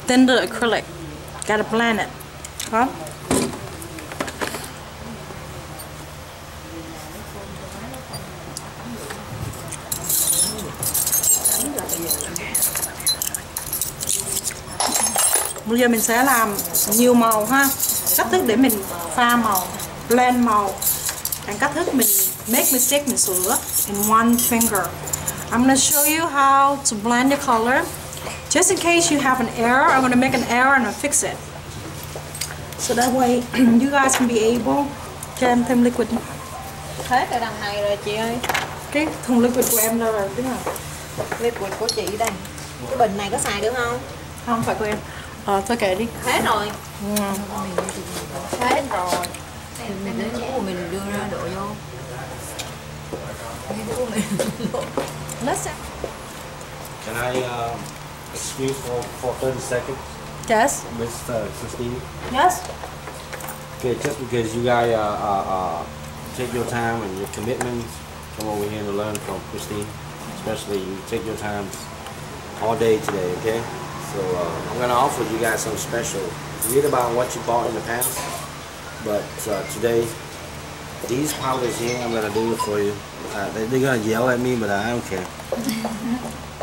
thin the acrylic. Gotta blend it. Huh? Bây giờ mình sẽ làm nhiều màu ha. Cách thức để mình pha màu, blend màu. And cách thức mình make mistake mình sửa in one finger. I'm gonna show you how to blend your color. Just in case you have an error, I'm gonna make an error and I'll fix it. So that way you guys can be able. Cho em thêm liquid. Hết ở đằng này rồi chị ơi. Cái thùng liquid của em đâu rồi? Biết không? Liquid của chị đây. Cái bình này có xài được không? Không phải của em. Thôi kệ đi. Hết rồi. Hết rồi. Mình lấy mũ của mình đưa ra độ vô. Let's see. Can I excuse for 30 seconds? Yes. Miss Christine? Yes. Okay, just because you guys take your time and your commitments, come over here to learn from Christine. Especially you take your time all day today, okay? So I'm going to offer you guys something special. Forget about what you bought in the past, but today, these powders here, I'm going to do it for you. They're going to yell at me, but I don't care.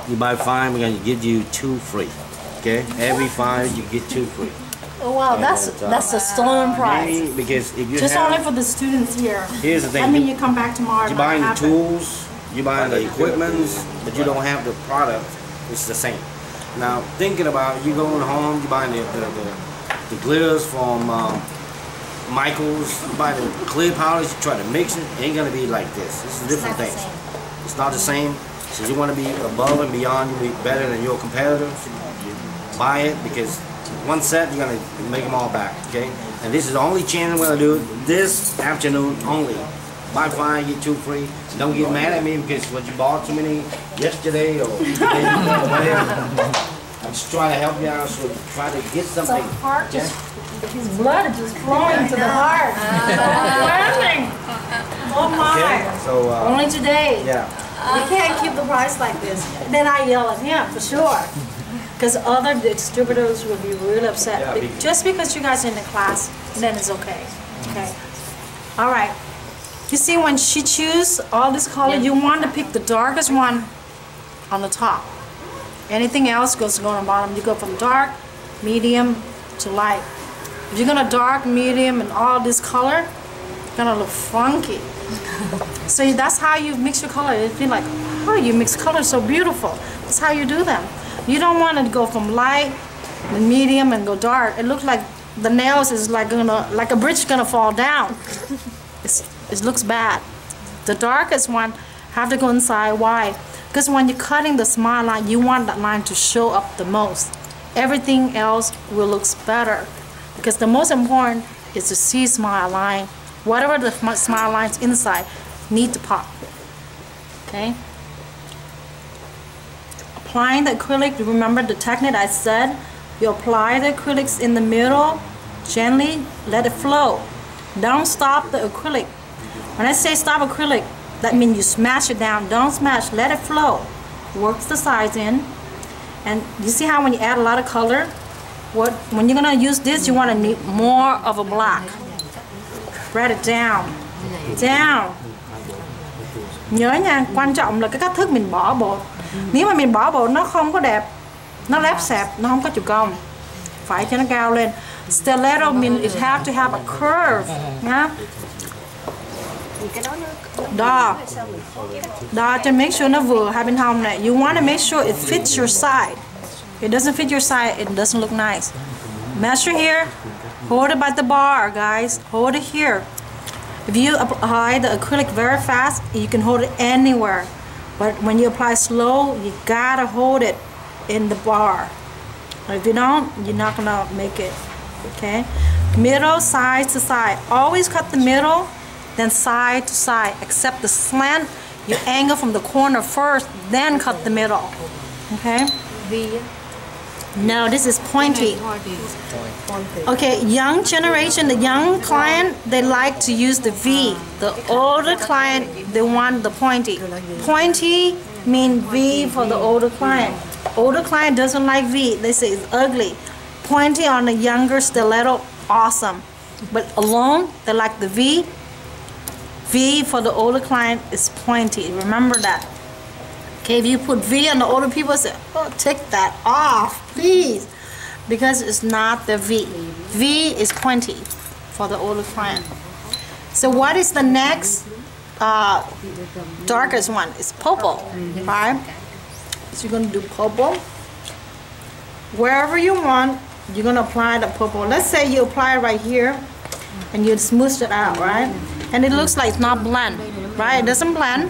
You buy 5, we're going to give you 2 free. Okay? Every 5, you get 2 free. Oh wow, that's a stolen prize. Because if you just have, only for the students here. Here's the thing. I mean, you come back tomorrow. You're buying the tools, you're buying the equipment, but you don't have the product. It's the same. Now, thinking about you going home, you buying the glitters from Michael's, you buy the clear powders, you try to mix it ain't gonna be like this. This is different things. It's not the same. So you want to be above and beyond, you be better than your competitors. Buy it because one set you're gonna make them all back, okay? And this is the only chance I'm gonna do it this afternoon only. Buy 5, get 2 free. Don't get mad at me because what you bought too many yesterday or whatever. I'm just trying to help you out, so try to get something. So heart just, his blood is just flowing to the heart. Laughing. Oh my. Okay, so only today. Yeah. We can't keep the price like this. Then I yell at him for sure. Because other distributors will be really upset. Yeah, just because you guys are in the class, then it's okay. Okay. All right. You see, when she chooses all this color, you want to pick the darkest one on the top. Anything else goes to go on the bottom. You go from dark, medium to light. If you're gonna dark, medium, and all this color, it's gonna look funky. So that's how you mix your color. It feel like, oh, you mix colors so beautiful. That's how you do them. You don't want to go from light and medium and go dark. It looks like the nails is like a bridge gonna fall down. It looks bad. The darkest one have to go inside. Why? Because when you're cutting the smile line, you want that line to show up the most. Everything else will look better. Because the most important is to see smile line. Whatever the smile lines inside need to pop. Okay? Applying the acrylic, remember the technique I said? You apply the acrylics in the middle, gently let it flow. Don't stop the acrylic. When I say stop acrylic, that means you smash it down. Don't smash, let it flow. Work the sides in. And you see how when you add a lot of color, when you're gonna use this, you want to need more of a black. Spread it down. Down. Nhớ nha, quan trọng là cái cách thức mình bỏ bột. Nếu mà mình bỏ bột nó không có đẹp, nó lép xẹp, nó không có chiều cong. Phải cho nó cao lên. Stiletto means it have to have a curve. Nhá. Đo cho make sure nó vừa hai bên hông này. You want to make sure it fits your side. If it doesn't fit your side, it doesn't look nice. Measure here. Hold it by the bar, guys. Hold it here. If you apply the acrylic very fast, you can hold it anywhere. But when you apply slow, you gotta hold it in the bar. If you don't, you're not gonna make it. Okay? Middle, side to side. Always cut the middle, then side to side. Except the slant, you angle from the corner first, then cut the middle. Okay? V. No, this is pointy. Okay, young generation, the young client, they like to use the V. The older client, they want the pointy. Pointy mean V for the older client. Older client doesn't like V. They say it's ugly. Pointy on the younger stiletto, awesome. But alone, they like the V. V for the older client is pointy. Remember that. Okay, if you put V on the older people, say, oh, take that off, please. Because it's not the V. V is pointy for the older client. So what is the next darkest one? It's purple, right? So you're going to do purple. Wherever you want, you're going to apply the purple. Let's say you apply it right here and you smooth it out, right? And it looks like it's not blend, right? It doesn't blend.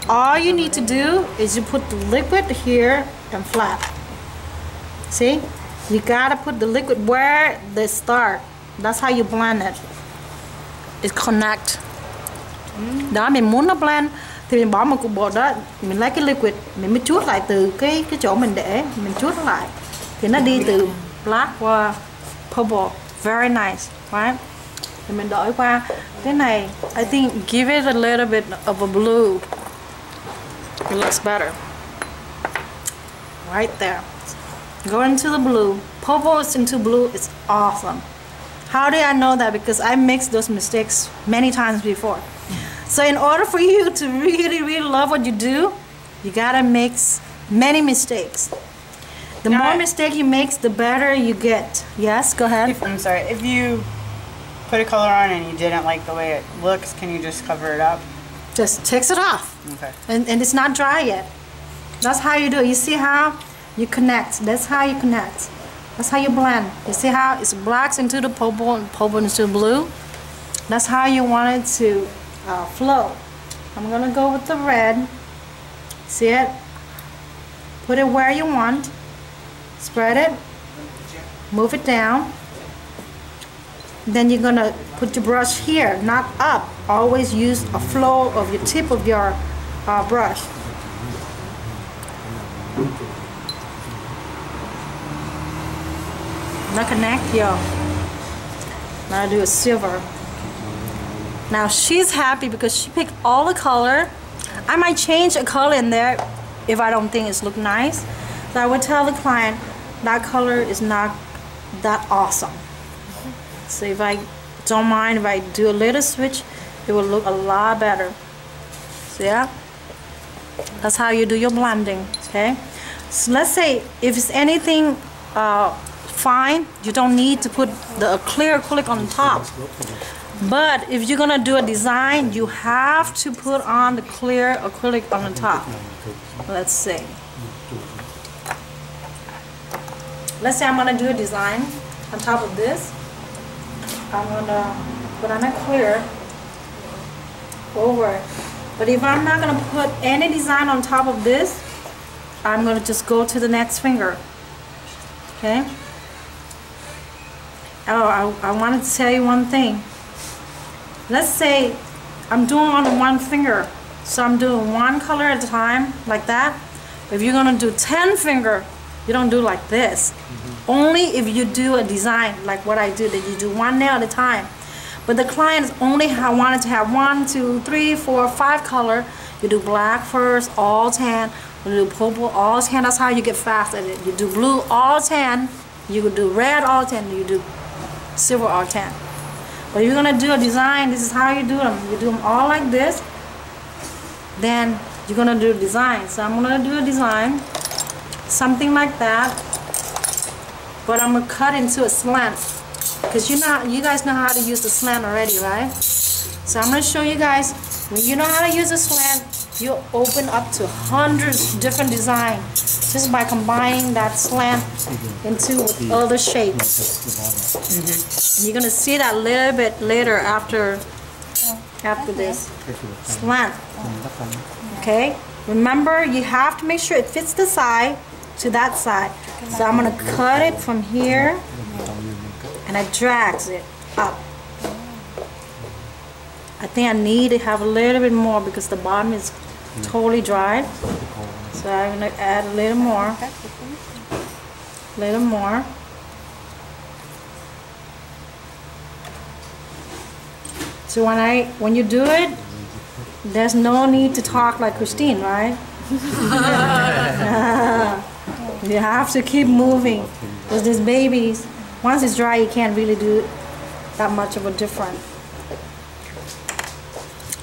All you need to do is you put the liquid here and flat. See? You gotta put the liquid where they start. That's how you blend it. It connect. Đó, mình muốn nó blend thì mình bỏ một cục bột đó, mình lấy cái liquid, mình mới chuốt lại từ cái chỗ mình để, mình chuốt nó lại. Thì nó đi từ black qua purple. Very nice, right? Thì mình đổi qua cái này. I think give it a little bit of a blue. It looks better. Right there. Go into the blue. Purple is into blue. It's awesome. How do I know that? Because I mixed those mistakes many times before. So in order for you to really, really love what you do, you gotta mix many mistakes. The more mistakes you make, the better you get. Yes, go ahead. I'm sorry. If you put a color on and you didn't like the way it looks, can you just cover it up? Just takes it off. Okay. And it's not dry yet. That's how you do it. You see how you connect. That's how you connect. That's how you blend. You see how it's blacks into the purple and purple into blue? That's how you want it to flow. I'm gonna go with the red. See it? Put it where you want. Spread it. Move it down. Then you're gonna put your brush here, not up. Always use a flow of your tip of your brush. Now connect here. Now I do a silver. Now she's happy because she picked all the color. I might change a color in there if I don't think it's look nice. So I would tell the client that color is not that awesome. So if I don't mind if I do a little switch, it will look a lot better. So yeah, that's how you do your blending. Okay. So let's say if it's anything fine, you don't need to put the clear acrylic on top. But if you're gonna do a design, you have to put on the clear acrylic on the top. Let's see. Let's say I'm gonna do a design on top of this. I'm gonna put on a clear over it. But if I'm not gonna put any design on top of this, I'm gonna just go to the next finger. Okay? Oh, I wanted to tell you one thing. Let's say I'm doing on one finger, so I'm doing one color at a time, like that. If you're gonna do 10 finger, you don't do like this. Only if you do a design like what I do, that you do one nail at a time. But the clients only wanted to have 1, 2, 3, 4, 5 color. You do black first, all tan. You do purple, all tan. That's how you get fast at it. You do blue, all tan. You could do red, all tan. You do silver, all tan. But if you're gonna do a design, this is how you do them. You do them all like this. Then you're gonna do a design. So I'm gonna do a design, something like that. But I'm gonna cut into a slant, because you guys know how to use the slant already, right? So I'm gonna show you guys, when you know how to use a slant, you open up to hundreds of different designs just by combining that slant into with other shapes. You're gonna see that a little bit later after this slant. Okay, remember you have to make sure it fits the side to that side. So I'm gonna cut it from here and it drags it up. I think I need to have a little bit more because the bottom is totally dry. So I'm gonna add a little more. Little more. So when you do it, there's no need to talk like Christine, right? You have to keep moving. Because these babies, Once it's dry, you can't really do that much of a difference.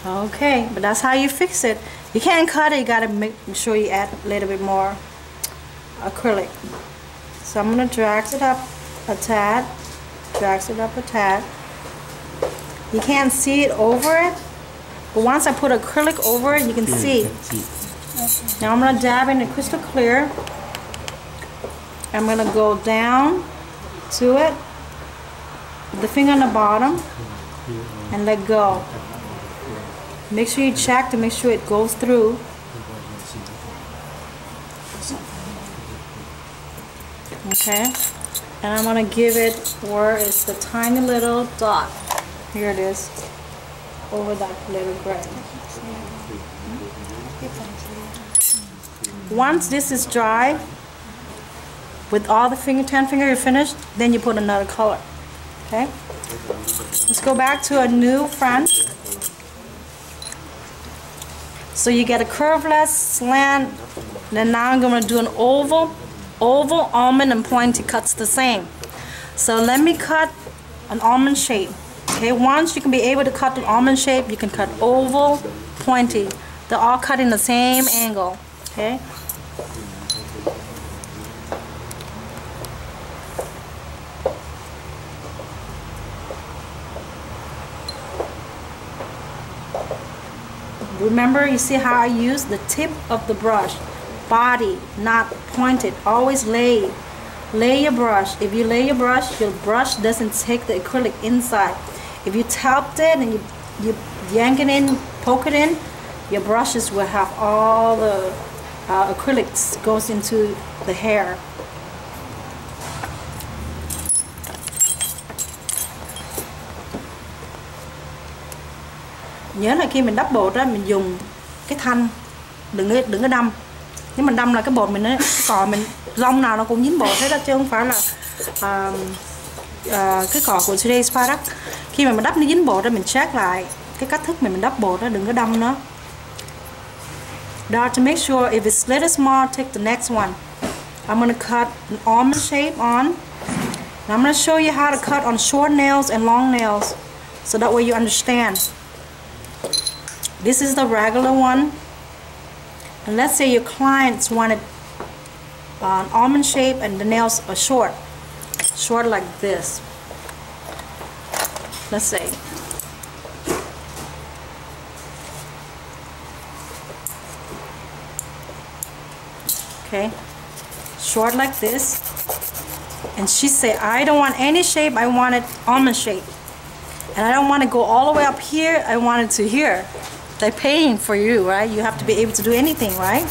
Okay, but that's how you fix it. You can't cut it, you gotta make sure you add a little bit more acrylic. So I'm gonna drag it up a tad, You can't see it over it, but once I put acrylic over it, you can see. Now I'm gonna dab in the crystal clear. I'm gonna go down to it, the finger on the bottom, and let go. Make sure you check to make sure it goes through. Okay, and I'm gonna give it where it's the tiny little dot. Here it is, over that little gray. Once this is dry, with all the 10 finger you're finished, then you put another color. Okay, let's go back to a new front. So you get a curveless slant. Then now I'm going to do an oval, almond, and pointy cuts the same. So let me cut an almond shape. Okay, once you can be able to cut the almond shape, you can cut oval, pointy. They're all cut in the same angle. Okay. Remember, you see how I use the tip of the brush, body, not pointed. Always lay your brush. If you lay your brush doesn't take the acrylic inside. If you tapped it and you yank it in, poke it in, your brushes will have all the acrylics goes into the hair. Nhớ là khi mình đắp bột á, mình dùng cái thanh, đừng có đâm. Nếu mình đâm là cái bột mình nó cọ mình lông nào nó cũng dính bột hết đó, chứ không phải là cái cọ của Today's Product. Khi mà mình đắp nó dính bột đó, mình check lại cái cách thức mình đắp bột đó, đừng có đâm nó. Now to make sure if it's little small, take the next one. I'm gonna cut an almond shape on. And I'm gonna show you how to cut on short nails and long nails, so that way you understand. This is the regular one, and let's say your clients wanted an almond shape and the nails are short like this. Let's say. Okay, short like this, and she said, I don't want any shape, I want it almond shape, and I don't want to go all the way up here, I want it to here. They're paying for you, right? You have to be able to do anything, right?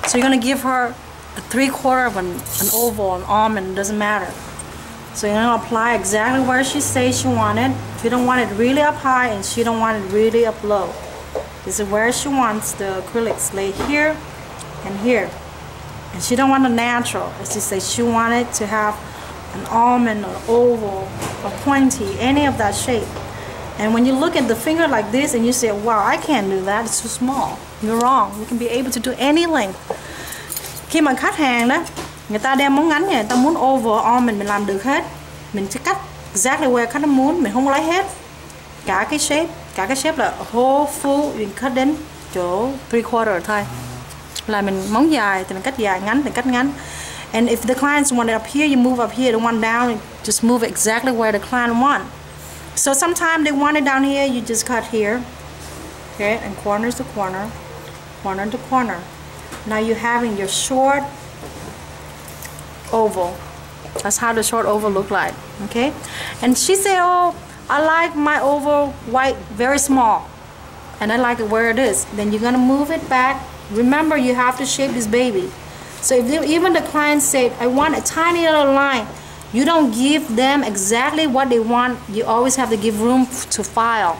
So you're gonna give her a 3/4 of an oval, an almond, doesn't matter. So you're gonna apply exactly where she says she wanted. If you don't want it really up high and she don't want it really up low, this is where she wants the acrylics lay here and here. And she don't want a natural. As she says, she wanted to have an almond, or oval, or pointy, any of that shape. And when you look at the finger like this and you say, wow, I can't do that, it's too small. You're wrong. You can be able to do any length. Khi mà khách hàng đó, người ta đem món ngắn, người ta muốn oval, almond, mình làm được hết. Mình sẽ cắt exactly where khách muốn, mình không lấy hết. Cả cái shape là whole full, mình cắt đến chỗ 3/4 thôi. Là mình móng dài thì mình cắt dài, ngắn thì cắt ngắn. And if the clients want it up here, you move up here. The one down, just move it exactly where the client want. So sometimes they want it down here, you just cut here, okay, and corners to corner, corner to corner. Now you're having your short oval. That's how the short oval look like, okay? And she said, oh, I like my oval white, very small, and I like it where it is. Then you're gonna move it back. Remember, you have to shape this baby. So if even the client said, I want a tiny little line, you don't give them exactly what they want. You always have to give room to file.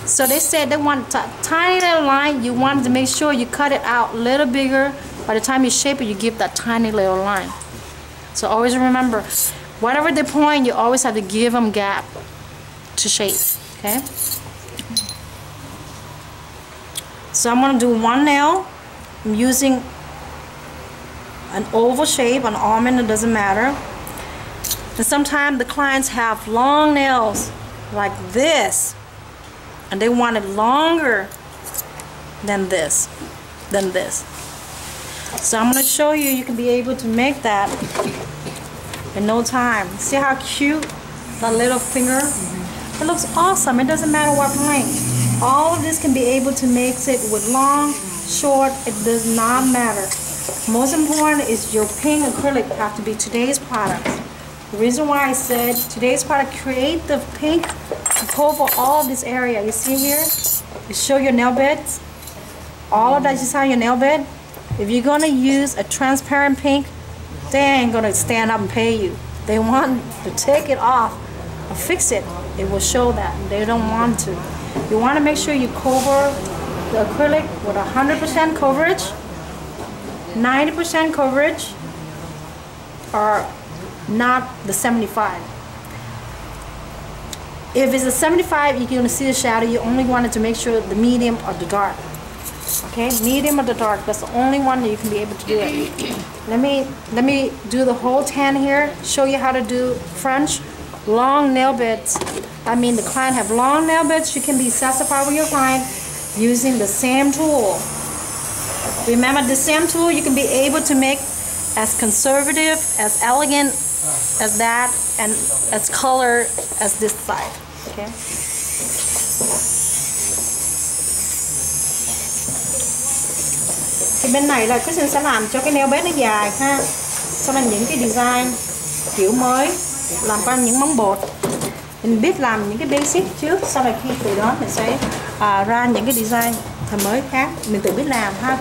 So they said they want a tiny little line. You want to make sure you cut it out a little bigger. By the time you shape it, you give that tiny little line. So always remember, whatever they point, you always have to give them gap to shape, okay? So I'm going to do one nail. I'm using an oval shape, an almond, it doesn't matter. And sometimes the clients have long nails like this, and they want it longer than this, So I'm going to show you, you can be able to make that in no time. See how cute that little finger? It looks awesome. It doesn't matter what length. All of this can be able to make it with long, short, it does not matter. Most important is your pink acrylic have to be today's product. The reason why I said today's product, create the pink to cover all of this area. You see here? You show your nail beds. All of that is how your nail bed. If you're gonna use a transparent pink, they ain't gonna stand up and pay you. They want to take it off or fix it. It will show that. They don't want to. You want to make sure you cover the acrylic with 100% coverage, 90% coverage, or not the 75. If it's a 75, you're going to see the shadow. You only wanted to make sure the medium or the dark. Okay, medium or the dark. That's the only one that you can be able to do it. Let me do the whole tan here. Show you how to do French long nail beds. I mean, the client have long nail beds. You can be satisfied with your client using the same tool. Remember, the same tool you can be able to make as conservative, as elegant as that, and as color as this side. Okay. Thì bên này là Christian sẽ làm cho cái nail bed nó dài ha. Sau này những cái design kiểu mới, làm qua những móng bột. Mình biết làm những cái basic trước, sau này khi từ đó mình sẽ ra những cái design mới khác. Mình tự biết làm ha.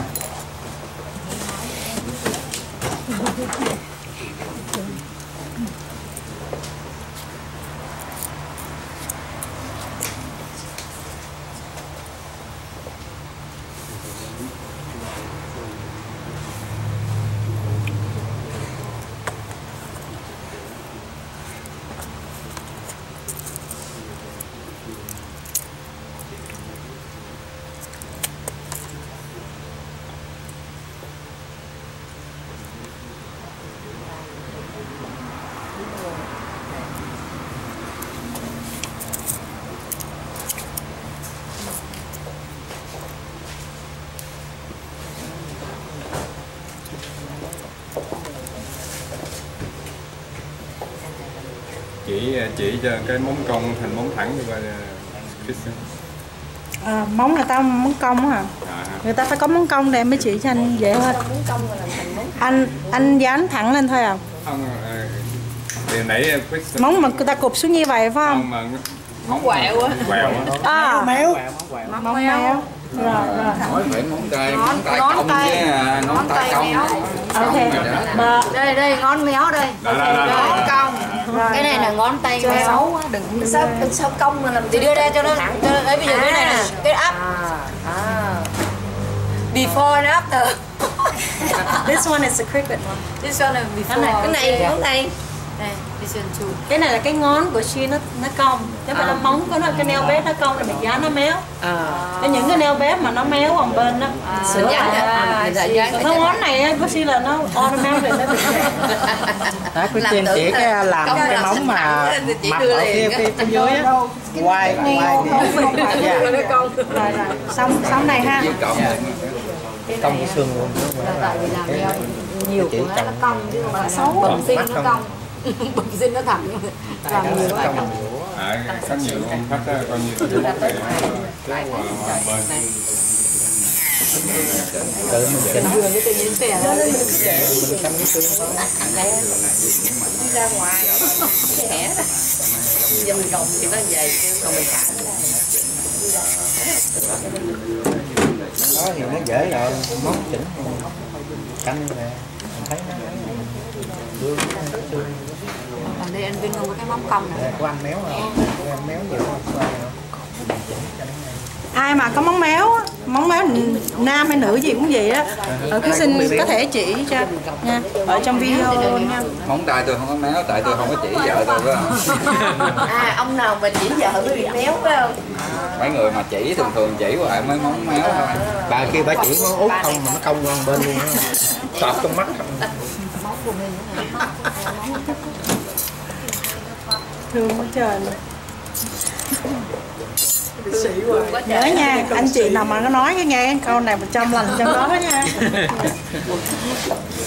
Chỉ cho cái móng cong thành móng thẳng như vậy. Móng người ta móng cong hả? Người ta phải có móng cong để em mới chỉ cho anh dễ hơn. Anh dán thẳng lên thôi à? Không, từ nãy móng mà người ta cụp xuống như vậy phải không? Móng quẹo á. À, móng méo. Rồi. Hỏi phải ngón tay cong chứ, ngón tay cong. Ok. Đây ngón méo đây. Ngón cong. Cái này là ngón tay méo. Xấu quá, đừng sao cong mà làm. Thì đưa ra cho nó thẳng. Đấy bây giờ cái này là cái up. Before and after. This one is a cricket one. This one is before. Cái này ngón tay. Cái này là cái ngón của She nó cong, chứ phải là móng của nó, cái nail bed nó cong là bị giá nó méo. Những cái nail bed mà nó méo bằng bên đó sửa lại. Còn cái ngón này của She là nó ornament rồi nó bị đó. Cứ trên chỉ cái làm cái móng mà mặt ở phía dưới á, quay xong này ha. Cong cái xương luôn. Tại vì làm nail nhiều quá nó cong chứ không phải xấu, bẩm sinh nó cong. Bẩm sinh nó thẳng làm nhiều quá. có nhiều con khách đó, coi như là đúng cái bên tự mình chỉnh vừa cái tự nhiên xẻ ra mình chăm cái xương đi ra ngoài xẻ ra giờ mình gồng thì nó dày còn mình thẳng đó thì nó dễ rồi, móng chỉnh canh nè, mình thấy nó vương xương. còn đây anh Vinh không có cái móng cong này. Của anh méo rồi, anh méo nhiều không? Ai mà có móng méo nam hay nữ gì cũng vậy đó, ở cái xin có thể chỉ cho nha, ở trong video nha. Móng tay tôi không có méo, tại tôi không có chỉ vợ tôi phải không? Ông nào mà chỉ vợ mới bị méo phải không? Mấy người mà chỉ thường chỉ hoài mới móng méo thôi. Bà kia bà chỉ móng út không mà nó cong qua bên luôn á, tọt trong mắt không. Thương quá trời. Nhớ nha, anh chị nào mà nó nói cái nghe câu này 100 lần trong đó nha.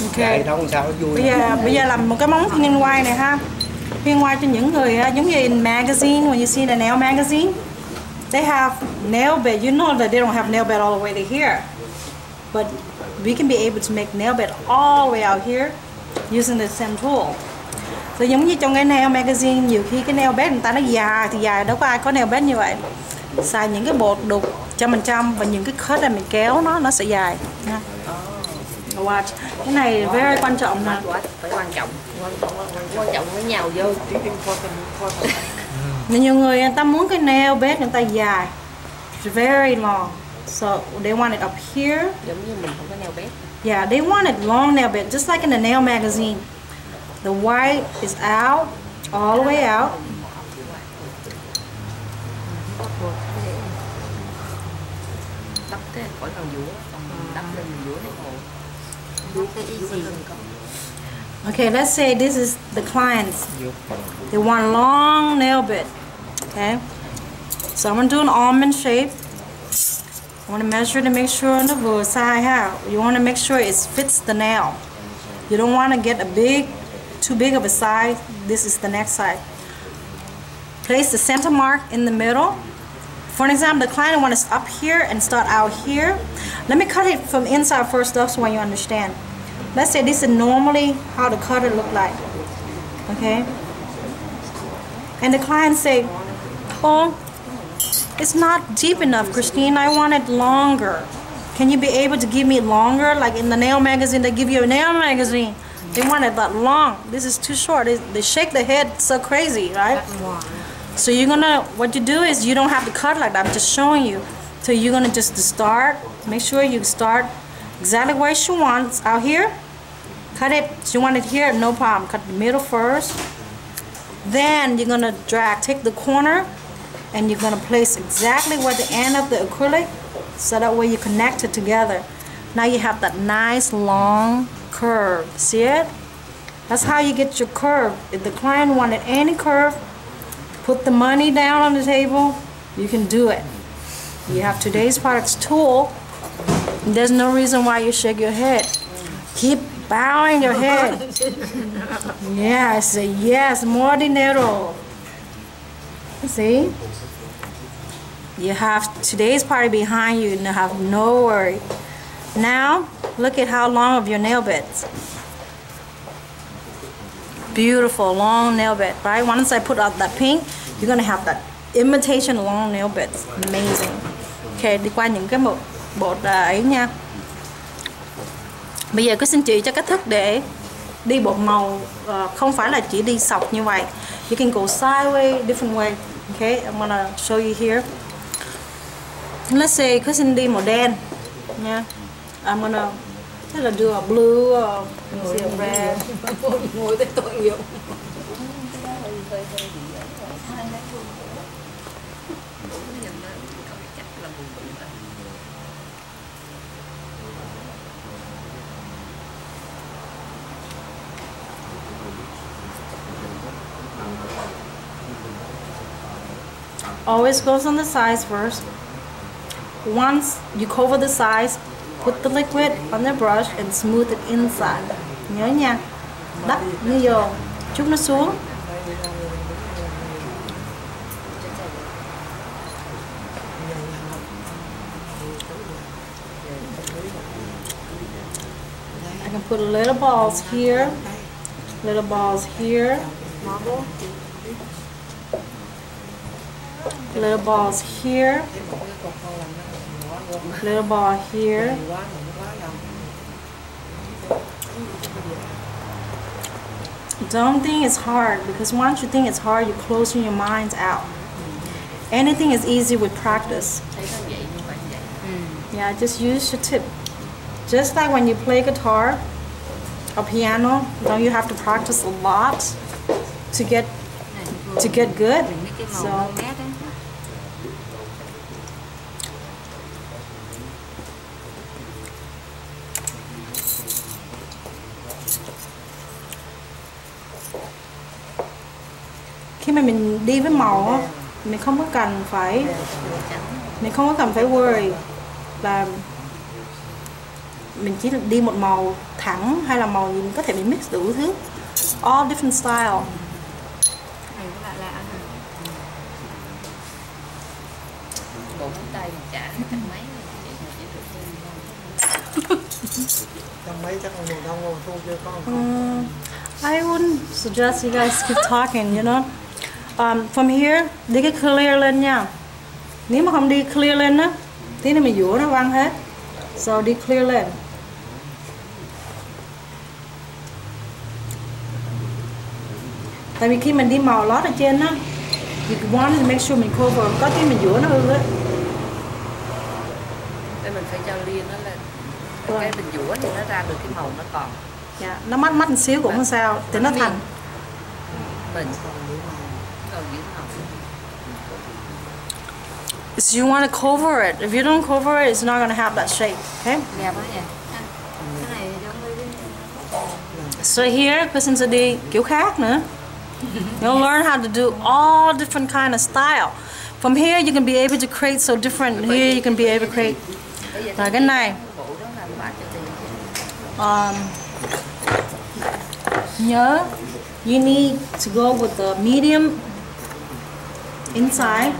Ok. Đâu sao nó vui. Bây giờ làm một cái món thiên white này ha. Thiên white cho những người giống như in magazine, when you see the nail magazine, they have nail bed. You know that they don't have nail bed all the way to here, but we can be able to make nail bed all the way out here using the same tool. So giống như trong cái nail magazine, nhiều khi cái nail bed người ta nó dài thì dài, đâu có ai có nail bed như vậy. Xài những cái bột đục 100% và những cái cut này mình kéo nó sẽ dài nha. Watch. Cái này very quan trọng nè. Phải quan trọng với nhào vô. Nhiều người ta muốn cái nail bed người ta dài, very long, so they want it up here. Giống như mình không có nail bed. Yeah, they want it long nail bed, just like in the nail magazine. The white is out, all the way out. Đắp thế khỏi cần dũa, đắp lên mình dũa này hồ. Okay, let's say this is the clients. They want long nail bed. Okay, so I'm gonna do an almond shape. I want to measure to make sure on the vừa size ha. You want to make sure it fits the nail. You don't want to get too big of a size. This is the next side. Place the center mark in the middle. For example, the client wants up here and start out here. Let me cut it from inside first though, so when you understand. Let's say this is normally how the cutter look like. Okay? And the client say, oh, it's not deep enough, Christine. I want it longer. Can you be able to give me longer? Like in the nail magazine, they give you a nail magazine. They want it that long. This is too short. They shake the head so crazy, right? So what you do is you don't have to cut like that. I'm just showing you. So you're gonna just start. Make sure you start exactly where she wants out here. Cut it. She want it here, no problem. Cut the middle first. Then you're gonna take the corner, and you're gonna place exactly where the end of the acrylic, so that way you connect it together. Now you have that nice long curve. See it? That's how you get your curve. If the client wanted any curve, put the money down on the table, you can do it. You have today's products tool. There's no reason why you shake your head. Keep bowing your head. Yeah, say yes, more dinero. See? You have today's party behind you and you have no worry. Now, look at how long of your nail beds. Beautiful long nail bed, right? Once I put out that pink, you're gonna have that imitation long nail beds. Amazing. Ok, đi qua những cái bột ấy nha. Bây giờ cứ xin chị cho cách thức để đi bột màu, không phải là chỉ đi sọc như vậy. You can go sideways, different way. Okay, I'm gonna show you here. Let's say cứ xin đi màu đen nha. I'm gonna do a blue, a red. Ngồi tới tội nghiệp. Always goes on the sides first. Once you cover the sides, put the liquid on the brush and smooth it inside. Nhớ nha. Đắp như vô, chút nó xuống. I can put little balls here, little balls here. Little balls here, little ball here. Don't think it's hard, because once you think it's hard, you're closing your minds out. Anything is easy with practice. Yeah, just use your tip. Just like when you play guitar or piano, don't you have to practice a lot to get good? So khi mà mình đi với màu á, mình không có cần phải worry là mình chỉ đi một màu thẳng hay là màu gì, mình có thể mình mix đủ thứ, all different style. Trong mấy chắc mùa đông mùa thu chưa con. I wouldn't suggest you guys keep talking, you know. From here, đi cái clear lên nha. Nếu mà không đi clear lên á, tí nữa mình dũa nó văng hết. So đi clear lên. Tại vì khi mình đi màu lót ở trên á, you want to make sure mình cover, có tí mình dũa nó hư á. Để mình phải cho liên nó lên. Cái mình dũa thì nó ra được cái màu nó còn. Dạ, nó mắt một xíu cũng không sao, thì nó thành. Mình So you want to cover it. If you don't cover it, it's not going to have that shape. Okay? đẹp quá vậy. Cái này So here, Kristen sẽ đi kiểu khác nữa. You'll learn how to do all different kind of style. From here, you can be able to create so different. Here, you can be able to create. Rồi cái này. Nhớ, you need to go with the medium inside.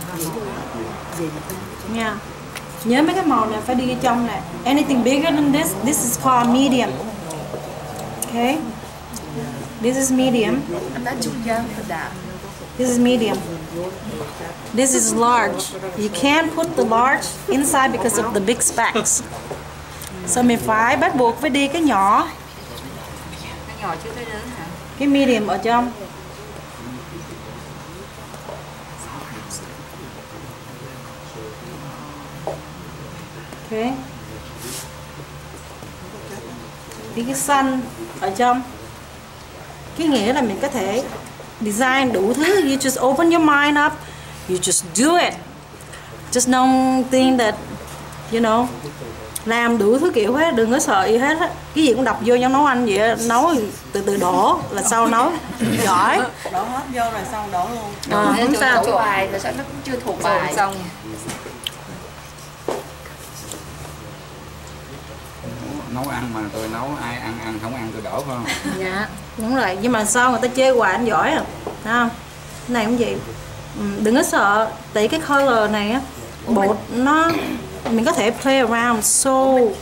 Yeah. Nhớ mấy cái màu này phải đi trong này. Anything bigger than this is called medium. Okay? This is medium. This is medium. This is large. You can't put the large inside because of the big specks. So mình phải bắt buộc phải đi cái nhỏ. Cái nhỏ chứ cái lớn hả? Cái medium ở trong. Okay. Đi cái xanh ở trong. Cái nghĩa là mình có thể design đủ thứ. You just open your mind up. You just do it. Just don't think that, you know, làm đủ thứ kiểu hết, đừng có sợ gì hết á. Cái gì cũng đập vô trong nấu ăn vậy á, nấu từ từ đổ là sau nấu giỏi. Đổ hết vô rồi xong đổ luôn. Không sao. Thuộc bài rồi sao nó cũng chưa thuộc bài xong. Nấu ăn mà tôi nấu, ai ăn không ăn tôi đổ phải không? Dạ, đúng rồi, nhưng mà sao người ta chê hoài anh giỏi à, thấy không? Cái này cũng vậy. Đừng có sợ, tại cái color này á, bột nó mình có thể play around so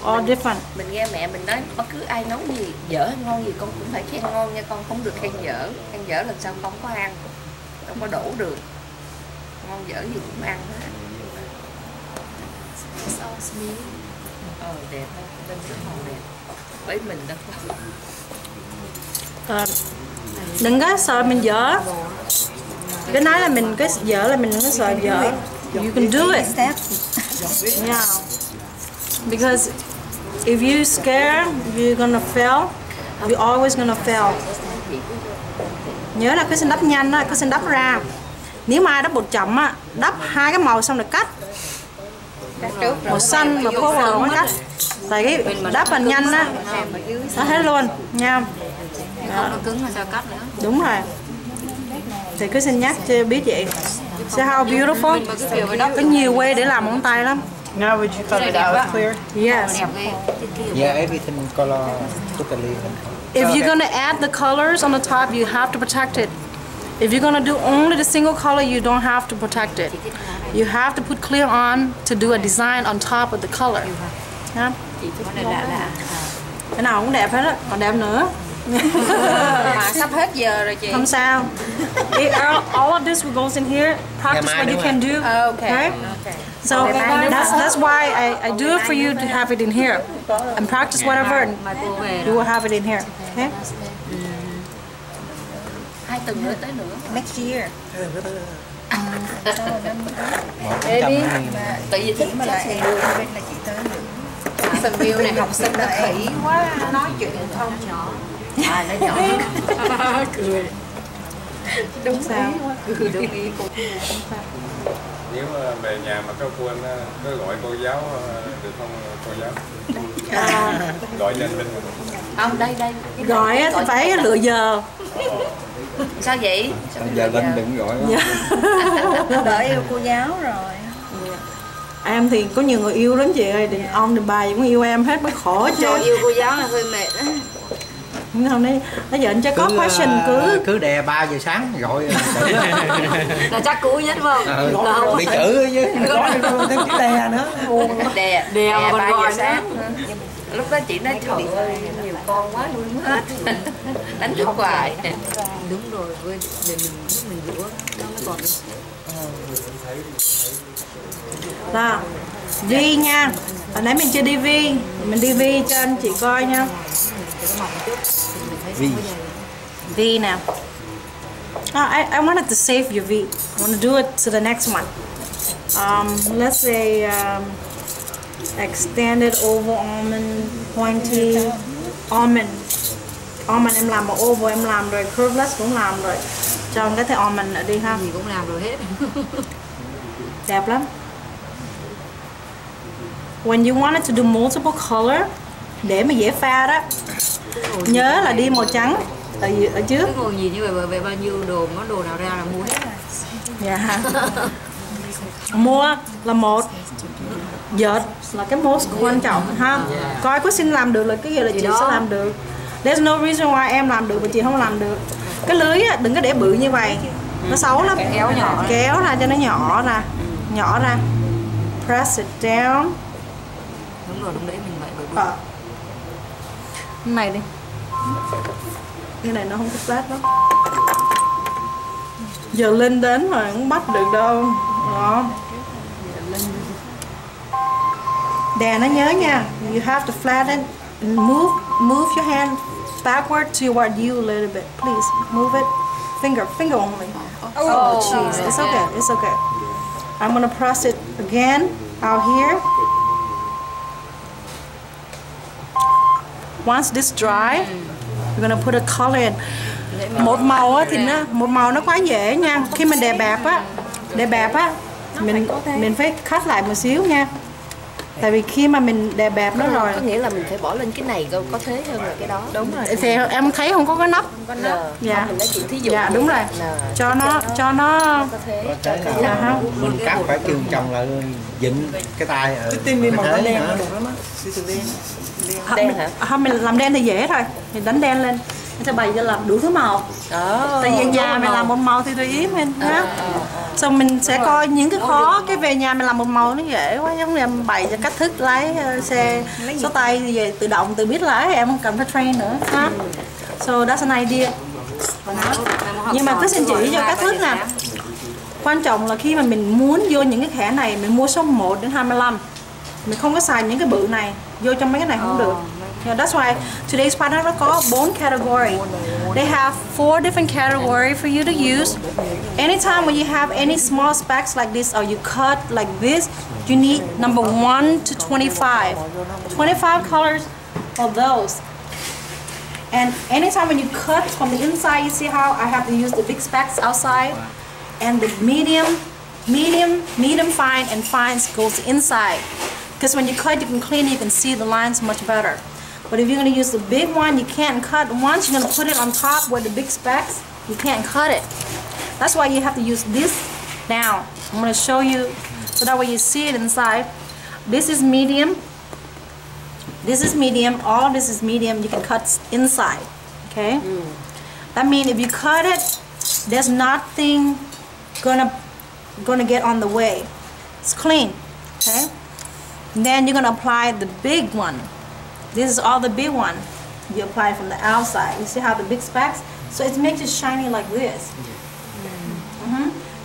all different. Mình nghe mẹ mình nói bất cứ ai nấu gì dở hay ngon gì con cũng phải khen ngon nha, con không được khen dở lần sau không có ăn, không có đổ được. Ngon dở gì cũng ăn hết. Đẹp lắm, lên rất màu đẹp. Với mình đó. Đừng có sợ mình dở. Cái nói là mình cái dở là mình đừng có sợ dở. You can do it. Yeah. Because if you scare, you're gonna fail. You're always gonna fail. Nhớ là cứ xin đắp nhanh á, cứ xin đắp ra. Nếu mà ai đắp bột chậm á, đắp hai cái màu xong rồi cắt. Màu xanh mà cover nó cắt. Tại cái đắp bằng nhanh á, nó hết luôn nha. Không nó cứng mà sao cắt nữa. Đúng rồi. Thì cứ xin nhắc cho biết vậy. See how beautiful. Có nhiều way để làm móng tay lắm. Now would you cut it out clear? Yes. Yeah, everything color totally. If you're gonna add the colors on the top, you have to protect it. If you're gonna do only the single color, you don't have to protect it. You have to put clear on to do a design on top of the color. Yeah. Cái nào cũng đẹp hết á, còn đẹp nữa. Mà sắp hết giờ rồi chị. Không sao. All of this goes in here. Practice what you can do. Okay. So that's why I do it for you to have it in here. And practice whatever, and you will have it in here. Okay. 2 tuần nữa tới nữa. Next year. Baby. Tại vì thích Mà lại đưa bên là chị tới nữa. Jacksonville này học sinh nó khỉ quá, nói chuyện không nhỏ. Nó nhỏ. Cười. Đúng sao? Cười đúng ý cô. Nếu về nhà mà có quên có gọi cô giáo được không cô giáo? Gọi lên bên. Không, đây. Gọi thì phải lựa giờ. Sao vậy? Sao Giờ Linh đừng gọi quá. Đợi yêu cô giáo rồi. Em thì có nhiều người yêu lắm chị ơi, đàn ông đàn bà cũng yêu em hết mới khổ chứ. Trời, yêu cô giáo là hơi mệt á. Không đấy, nó giờ anh chưa có question cứ đè 3 giờ sáng gọi Là chắc cũ nhất phải không? bị chữ chứ nói thêm chữ đè nữa. Đè mà còn 3 gọi giờ sáng. Lúc đó chị nói trời ơi nhiều con quá nuôi không hết. Đánh thức hoài. Đúng rồi, để mình rửa nó mới còn. Đó, Vi nha. Hồi nãy mình chưa đi Vi, mình đi Vi cho anh chị coi nha. V now. I wanted to save your V. I want to do it to the next one. Let's say extended oval almond, pointy almond. Almond em làm một oval em làm rồi, curveless cũng làm rồi. Cho cái thẻ almond ở đi ha. Gì cũng làm rồi hết. Đẹp lắm. When you wanted to do multiple color, để mà dễ pha đó, nhớ là đi màu trắng ở trước. Cái ngồi nhìn như vậy bao nhiêu đồ, món đồ nào ra là mua hết rồi. Dạ. Mua là một, dệt là cái most quan trọng ha. Coi có xin làm được là cái gì là chị sẽ làm được. There's no reason why em làm được mà chị không làm được. Cái lưới á, đừng có để bự như vậy, nó xấu lắm. Kéo ra cho nó nhỏ ra. Press it down. Đúng rồi, đúng đấy mình vậy. Cái này đi. Cái này nó không có flat lắm. Giờ Linh đến rồi không bắt được đâu. Đó. Đè nó nhớ nha. You have to flatten and move your hand backward toward you a little bit. Please move it. Finger only. Oh jeez. It's okay. It's okay. I'm gonna press it again out here. Once this dry, you're gonna put a color in. Một màu á thì nó quá dễ nha. Khi mình đè bẹp á, mình phải cut lại một xíu nha. Tại vì khi mà mình đè bẹp nó rồi, Có nghĩa là mình phải bỏ lên cái này có thế hơn là cái đó. đúng rồi. Thì em thấy không có cái nắp. Dạ. Mình lấy chuyện thí dụ. Dạ đúng rồi. Cho nó có thế. dạ ha. Mình cắt phải kêu chồng là dịnh cái tay ở Tim đi màu đen nữa. được lắm á. Đen hả? Không, mình làm đen thì dễ thôi. Mình đánh đen lên. Nó sẽ bày cho làm đủ thứ màu. Tại vì nhà mình làm một màu thì tùy ý mình ha. Xong mình sẽ coi những cái khó, cái về nhà mình làm một màu nó dễ quá, giống như em bày cho cách thức lái xe số tay thì về tự động tự biết lái, em không cần phải train nữa ha. So that's an idea. Nhưng mà cứ xin chỉ cho cách thức nè. Quan trọng là khi mà mình muốn vô những cái thẻ này, mình mua số 1 đến 25. Mình không có xài những cái bự này, vô trong mấy cái này không được. Yeah, that's why today's pattern nó có 4 category. They have 4 different category for you to use. Anytime when you have any small specks like this or you cut like this, you need number 1 to 25. 25 colors of those. And anytime when you cut from the inside, you see how I have to use the big specks outside, and the medium fine, and fines goes inside. Because when you cut, you can clean it, you can see the lines much better. But if you're going to use the big one, you can't cut once. You're going to put it on top where the big specks, you can't cut it. That's why you have to use this now. I'm going to show you so that way you see it inside. This is medium. This is medium. All this is medium. You can cut inside. Okay? That means if you cut it, there's nothing gonna get on the way. It's clean. Okay? And then you're gonna apply the big one. This is all the big one. You apply from the outside. You see how the big specks? So it makes it shiny like this.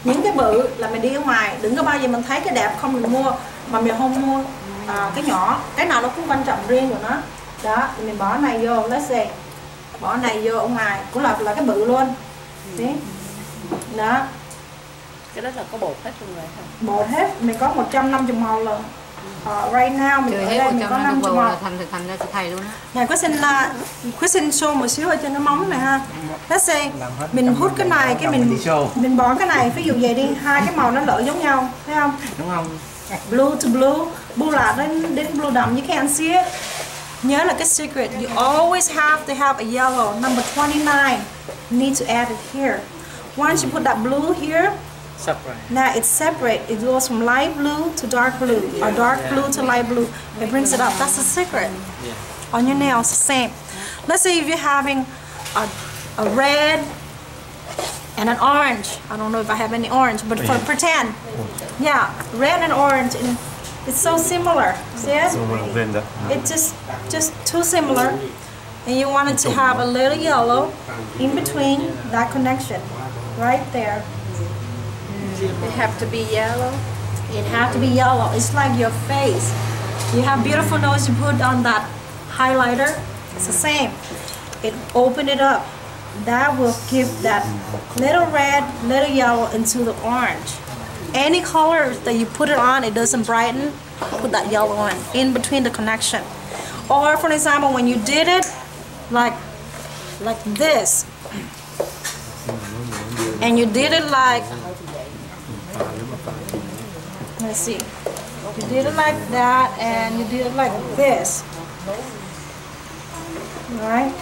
Những cái bự là mình đi ở ngoài, đừng có bao giờ mình thấy cái đẹp không mình mua, mà mình không mua cái nhỏ. Cái nào nó cũng quan trọng riêng của nó. Đó, thì mình bỏ này vô, let's say bỏ này vô ở ngoài cũng là cái bự luôn. Đấy. Đó. Cái đó là có bột hết luôn rồi hả? Bột hết, mình có 150 màu lần. Right now mình ở đây mình có 50 màu. Thành ra thầy luôn á. Này có xin show một xíu ở trên cái móng này ha. Let's say mình hút cái này cái mình bỏ cái này, ví dụ vậy đi, hai cái màu nó lỡ giống nhau, thấy không? Đúng không? Blue to blue là đến blue đậm, you can't see it. Nhớ là cái secret, you always have to have a yellow number 29. need to add it here. Once you put that blue here, Separate. now it's separate. It goes from light blue to dark blue, or dark blue to light blue. It brings it up. That's the secret. On your nails, the same. Let's say if you're having a red and an orange. I don't know if I have any orange, but for pretend. Yeah, red and orange. And it's so similar. See it? It's just too similar. And you want it to have a little yellow in between that connection. Right there. It have to be yellow. It have to be yellow. It's like your face. You have beautiful nose, you put on that highlighter. It's the same. It open it up. That will give that little red, little yellow into the orange. Any color that you put it on, it doesn't brighten. Put that yellow on in between the connection. Or for example, when you did it like this, and you did it like, let's see, you did it like that, and you did it like this, right?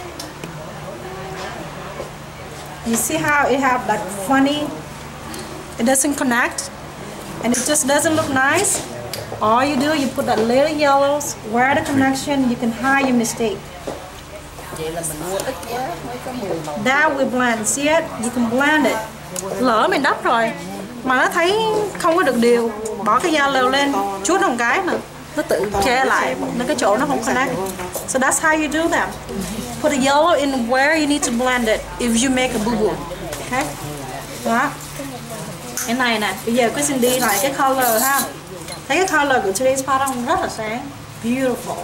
You see how it have that funny, it doesn't connect, and it just doesn't look nice? All you do, you put that little yellows where the connection, you can hide your mistake. That will blend, see it? You can blend it. Lỡ mình đắp rồi mà nó thấy không có được đều, bỏ cái dao leo lên, chút một cái mà nó tự che lại, nó cái chỗ nó không connect. So that's how you do that. Put the yellow in where you need to blend it if you make a boo boo. Okay? Đó. Cái này nè, bây giờ cứ Cindy lại cái color ha. Thấy cái color của today's product rất là sáng, beautiful.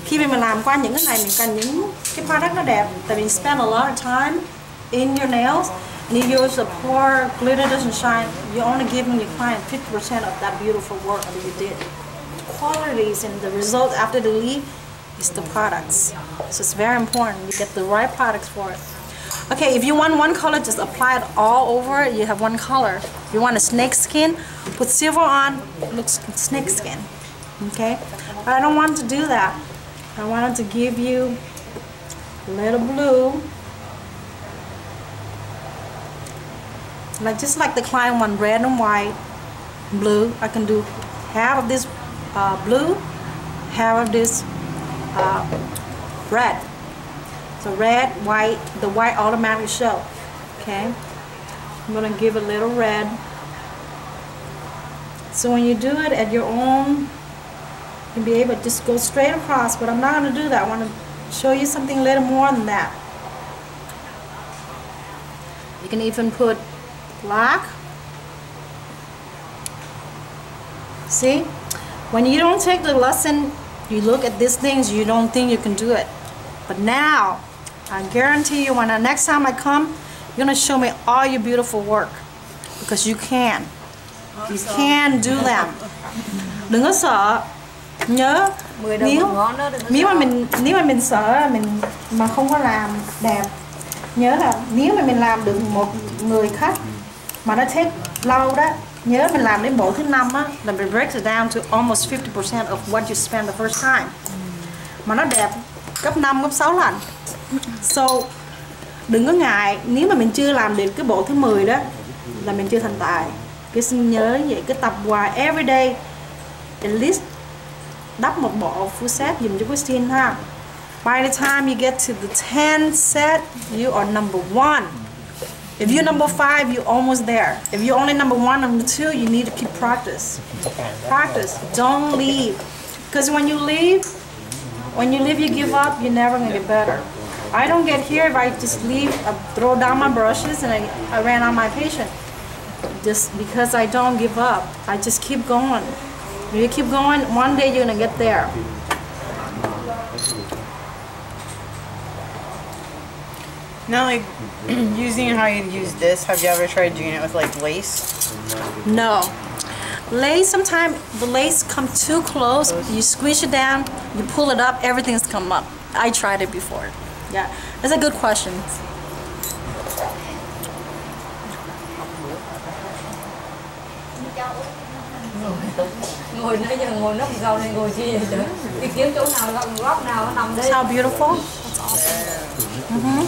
Khi mình làm qua những cái này, mình cần những cái product nó đẹp, tại vì spend a lot of time in your nails. And if you use the poor glitter doesn't shine, you're only giving your client 50% of that beautiful work that you did. The qualities and the result after the leave is the products. So it's very important you get the right products for it. Okay, if you want one color, just apply it all over. You have one color. If you want a snake skin, put silver on, it looks snake skin. Okay, but I don't want to do that. I wanted to give you a little blue. Just like the client one, red and white, blue. I can do half of this blue, half of this red. So red, white, the white automatically show. Okay, I'm gonna give a little red. So when you do it at your own, you can be able to just go straight across, but I'm not gonna do that. I wanna show you something a little more than that. You can even put black. See, when you don't take the lesson, you look at these things, you don't think you can do it. But now, I guarantee you, when the next time I come, you're gonna show me all your beautiful work, because you can. You can do them. Đừng có sợ. Nhớ, nếu mà mình sợ mình mà không có làm đẹp, nhớ là nếu mà mình làm được một người khách mà nó take lâu đó, nhớ mình làm đến bộ thứ 5 á, là mình break it down to almost 50% of what you spend the first time. Mà nó đẹp gấp 5, gấp 6 lần. So, đừng có ngại, nếu mà mình chưa làm được cái bộ thứ 10 đó, là mình chưa thành tài. Cứ xin nhớ vậy, cứ tập hoài, everyday, at least đắp một bộ full set dùm cho Christine ha. By the time you get to the 10th set, you are number 1. If you're number 5, you're almost there. If you're only number 1, number 2, you need to keep practice. Practice. Don't leave. Because when you leave, you give up, you're never going to get better. I don't get here if I just leave, throw down my brushes, and I ran out my patient. Just because I don't give up. I just keep going. If you keep going, one day you're going to get there. Now, like, using how you use this, have you ever tried doing it with, like, lace? No. Lace, sometimes the lace comes too close, you squish it down, you pull it up, everything's come up. I tried it before. Yeah, that's a good question. Ngồi nãy giờ ngồi nấp rau này ngồi chi vậy chứ? Đi kiếm chỗ nào góc nào nó nằm đây. How beautiful? That's awesome.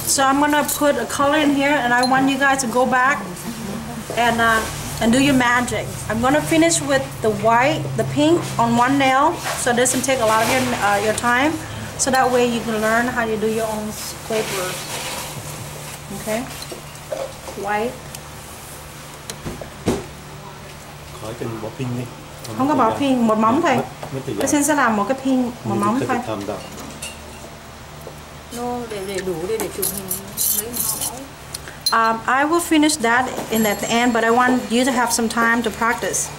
So I'm gonna put a color in here, and I want you guys to go back and do your magic. I'm gonna finish with the white, the pink on one nail, so it doesn't take a lot of your time. So that way you can learn how to do your own scrapers. Okay, white. Khỏi cần bỏ pin đi. Không có bỏ pin, một móng thôi. Mất thời Tôi gian. sẽ làm một cái pin, một móng thôi. Thầm đâu. Nó để đủ để chụp hình lấy I will finish that at the end, but I want you to have some time to practice.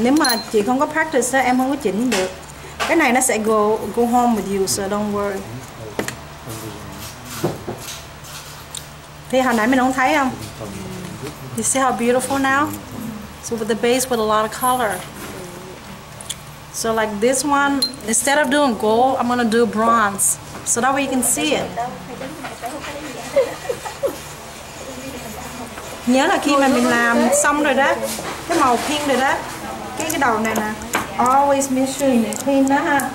Nếu mà chị không có practice đó, em không có chỉnh được. Cái này nó sẽ go home with you, so don't worry. Thì hồi nãy mình không thấy không? You see how beautiful now? So with the base with a lot of color. So like this one, instead of doing gold, I'm gonna do bronze. So that way you can see it. Nhớ là khi mà mình làm xong rồi đó, cái màu pink rồi đó, cái đầu này nè, always make sure mình clean đó ha.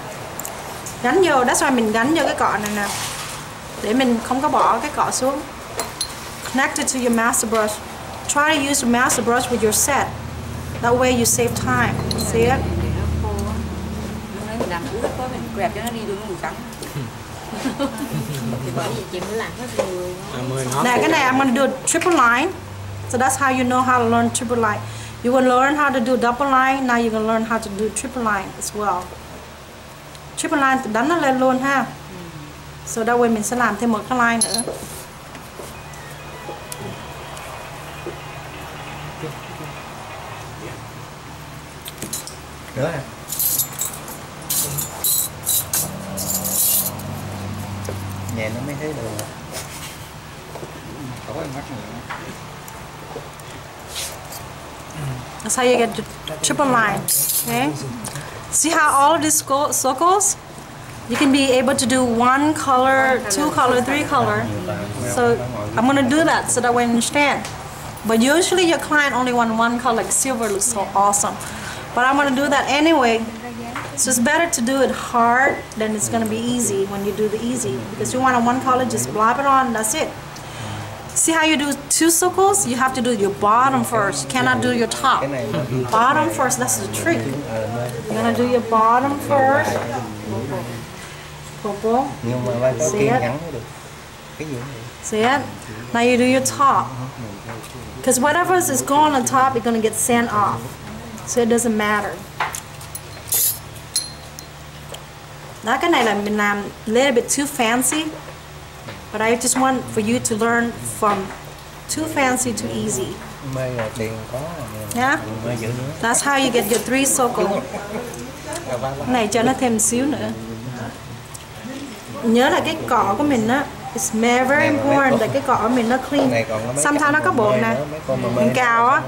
Gắn vô, that's why mình gắn vô cái cọ này nè, để mình không có bỏ cái cọ xuống. Connect it to your master brush. Try to use your master brush with your set. That way you save time. See it? Mình làm ướt có mình quẹt cho nó đi đường màu trắng. Thì bởi vì chị mới làm hết rồi. Now, cái này I'm gonna do a triple line. So that's how you know how to learn triple line. You will learn how to do double line. Now you're gonna learn how to do triple line as well. Triple line thì đánh nó lên luôn ha. So that way mình sẽ làm thêm một cái line nữa. Nữa hả? Nhà nó mới thấy được. Có mắt nữa. That's how you get the triple line. Okay. See how all of these circles, you can be able to do one color, two color, three color. So I'm gonna do that so that way you understand. But usually your client only want one color, like silver looks so awesome. But I'm gonna do that anyway. So it's better to do it hard than it's gonna be easy when you do the easy. Because you want a one color, just blob it on, that's it. See how you do two circles? You have to do your bottom first. You cannot do your top. Bottom first, that's the trick. You're gonna do your bottom first. Purple. Nhưng mà phải có kiên nhẫn mới được. Cái gì vậy? See it? Now you do your top. Because whatever is going on top, it's gonna get sand off. So it doesn't matter. Đó, cái này là mình làm a little bit too fancy. But I just want for you to learn from too fancy to easy. Mê là tiền có. Yeah? Mê dữ nữa. That's how you get your three circle. Cái này cho nó thêm xíu nữa. Nhớ là cái cọ của mình á, it's very important that cái cọ của mình nó clean. Sometimes nó có bột nè, mình cào á,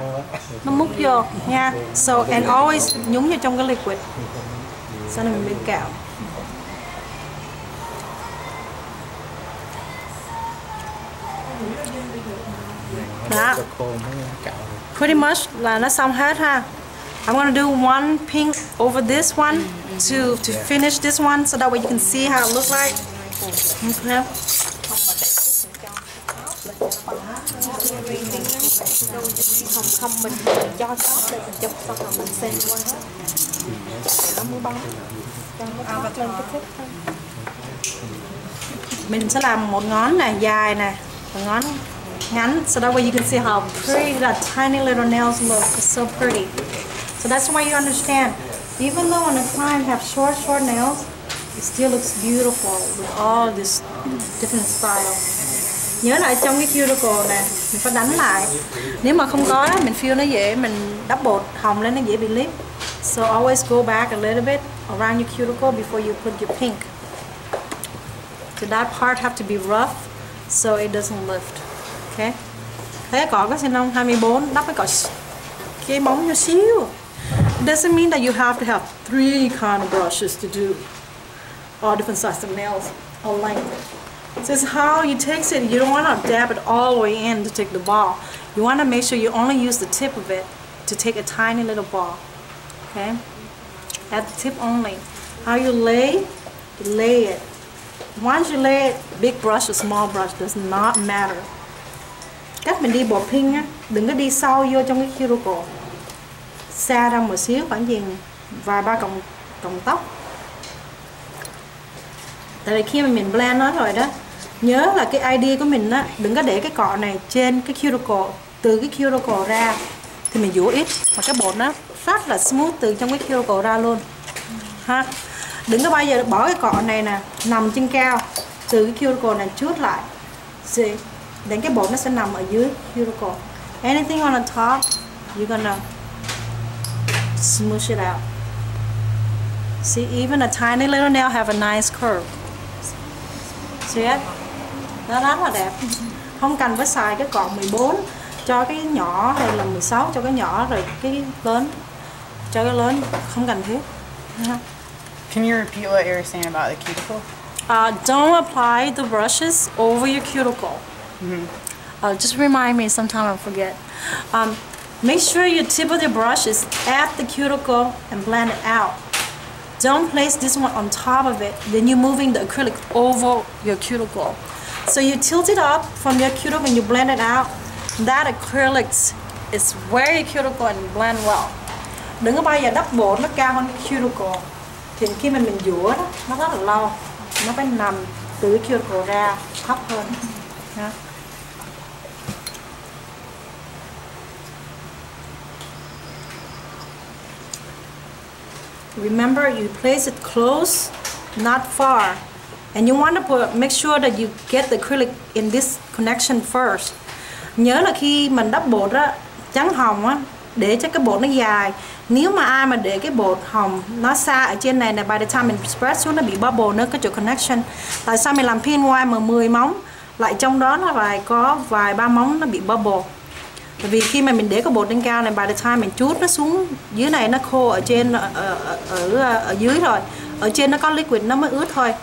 nó múc vô nha. So and always nhúng vào trong cái liquid. Sau này mình cào. Đó. Pretty much là nó xong hết ha. I'm gonna do one pink over this one to finish this one so that way you can see how it looks like. Okay. Không mình cho sót để mình chụp xong rồi mình xem qua nó mới bóng cho nó áo lên cái thích thôi. Mình sẽ làm một ngón này dài nè, một ngón ngắn, so that way you can see how pretty that tiny little nails look. It's so pretty. So that's why you understand. Even though when a client have short nails, it still looks beautiful with all this different style. Nhớ lại trong cái cuticle nè, mình phải đánh lại. Nếu mà không có đó, mình feel nó dễ, mình đắp bột hồng lên nó dễ bị lip. So always go back a little bit around your cuticle before you put your pink. So that part have to be rough so it doesn't lift. Okay. Thế cọ có xin không? 24 đắp cái cọ cái móng nhỏ xíu. It doesn't mean that you have to have 3 kind of brushes to do all different sizes of nails or length. So it's how you take it. You don't want to dab it all the way in to take the ball. You want to make sure you only use the tip of it to take a tiny little ball. Okay? At the tip only. How you lay it. once you lay it, big brush or small brush does not matter. Cách mình đi bột pink á, đừng có đi sâu vô trong cái cuticle, xa ra một xíu, khoảng gì vài ba cọng tóc. Tại vì khi mà mình blend nó rồi đó, nhớ là cái idea của mình á, đừng có để cái cọ này trên cái cuticle, từ cái cuticle ra thì mình dũa ít, mà cái bột nó rất là smooth từ trong cái cuticle ra luôn ha. Đừng có bao giờ bỏ cái cọ này nè nằm trên cao, từ cái cuticle này chút lại, đến cái bột nó sẽ nằm ở dưới cuticle. Anything on the top, you're gonna smooth it out. See, even a tiny little nail have a nice curve. See it? Nó rất là đẹp. Không cần phải xài cái cọ 14 cho cái nhỏ hay là 16 cho cái nhỏ rồi cái lớn cho cái lớn, không cần thiết. Can you repeat what you were saying about the cuticle? Don't apply the brushes over your cuticle. Just remind me, sometimes I forget. Make sure your tip of the brush is at the cuticle and blend it out. Don't place this one on top of it, then you're moving the acrylic over your cuticle. So you tilt it up from your cuticle and you blend it out. That acrylic is where your cuticle and blend well. Đừng có bao giờ đắp bột nó cao hơn cái cuticle. Thì khi mà mình dũa đó, nó rất là lâu. Nó phải nằm từ cái cuticle ra thấp hơn. Remember, you place it close, not far, and you want to make sure that you get the acrylic in this connection first. Nhớ là khi mình đắp bột á, trắng hồng á, để cho cái bột nó dài. Nếu mà ai mà để cái bột hồng nó xa ở trên này, by the time mình spread xuống nó bị bubble nữa cái chỗ connection. Tại sao mình làm pin wire mà 10 móng lại trong đó nó có vài ba móng nó bị bubble? Bởi vì khi mà mình để cái bột lên cao này, by the time mình chút nó xuống dưới này nó khô ở trên ở dưới rồi, ở trên nó có liquid nó mới ướt thôi,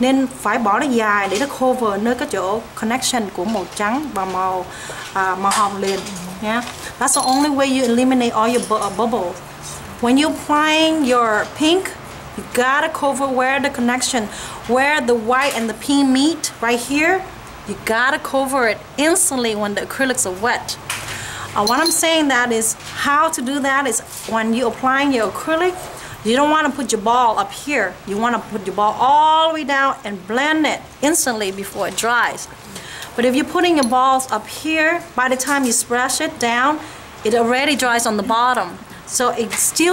nên phải bỏ nó dài để nó cover nơi cái chỗ connection của màu trắng và màu hồng liền nha. That's the only way you eliminate all your bubbles. When you're applying your pink, you gotta cover where the connection, where the white and the pink meet right here. You gotta cover it instantly when the acrylics are wet. What I'm saying that is how to do that is when you're applying your acrylic, you don't want to put your ball up here. You want to put your ball all the way down and blend it instantly before it dries. But if you're putting your balls up here, by the time you splash it down, it already dries on the bottom. So it still